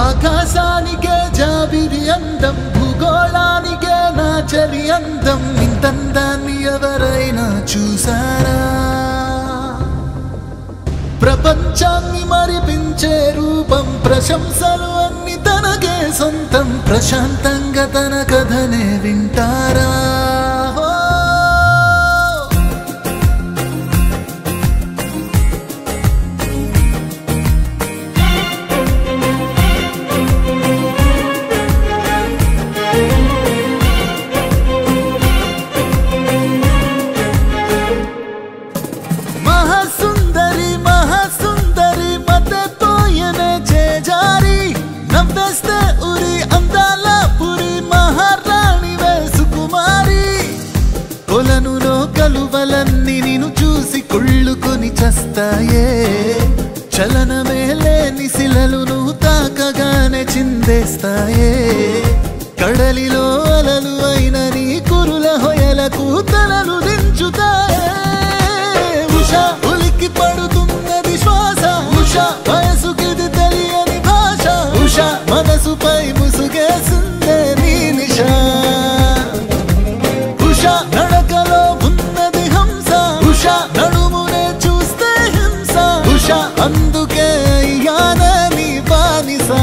ఆకాశానికే జాబిరి అందం, భూగోళానికే నా చలి అందం. ఇంతందాన్ని ఎవరైనా చూసారా? ప్రపంచాన్ని మరిపించే రూపం, ప్రశంసలు అన్ని తనకే సొంతం. ప్రశాంతంగా తన కథనే వింటారా? కలువలన్నీ నిన్ను చూసి కుళ్ళుకొని చస్తాయే. చలనమే లేని శిలలు నువ్వు తాకగానే చిందేస్తాయే. కడలిలో అలలు అయిన నీ కురుల హొయలకు తలలు దించుతాయే. ఉష ఉలిక్కి పడుతున్నది శ్వాస, ఉష వయసుకిది తెలియని భాష. ఉష మనసుపై ముసుగేసిందే నీ నిశా. ఉష నడకలో ఉన్నది హంస, ఉష నడుమునే చూస్తే హింస. ఉష అందుకే అయ్యానే నీ బానిసా.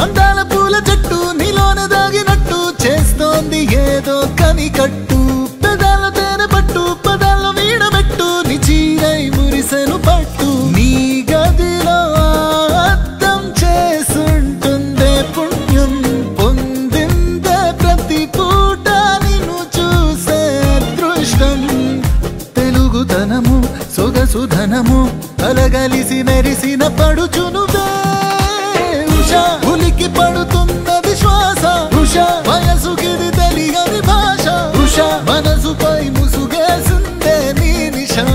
అందాల పూల చెట్టు నీలోనే దాగినట్టు చేస్తోంది ఏదో కనికట్టు. పెదాల తేనె పట్టు పదాల్లో వీడబెట్టు, నీ చీరై మురిసెను పట్టు. నీ గదిలో అర్థం చేసుంటుందే పుణ్యం, పొందిందే ప్రతి పూట నిన్ను చూసే అదృష్టం. తెలుగుతనము సొగసుధనము కలగలిసి మెరిసిన పడుచు నువ్వే. ఉష ఉలికి పడుతున్నది శ్వాస, ఉష వయసుకిది తెలియని భాష. ఉష మనసుపై ముసుగేసిందే నీ నిశా.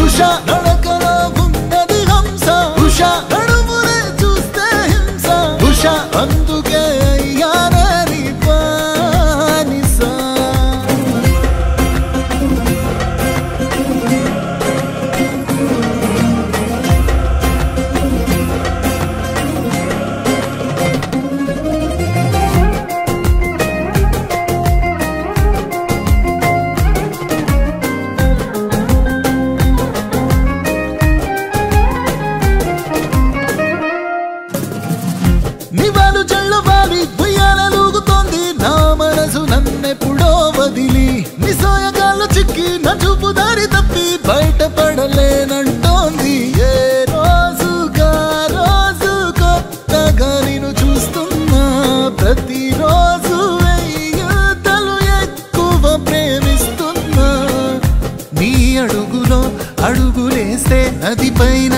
ఉష నడకలో ఉన్నది హంస, ఉష నడుమునే చూస్తే హింస. ఉష అందుకే అయ్యానే నీ బానిసా. నివాలు చల్లవాలి ఉయ్యాలూగుతోంది నా మనసు నన్నెప్పుడో వదిలి. నిసోయగాల్లో చిక్కి నా చూపు దారి తప్పి బయటపడలేనంటోంది. ఏ రోజుగా రోజు కొత్తగా నిన్ను చూస్తున్నా, ప్రతిరోజు వెయ్యతలు ఎక్కువ ప్రేమిస్తున్నా. నీ అడుగులో అడుగులేస్తే నది పైన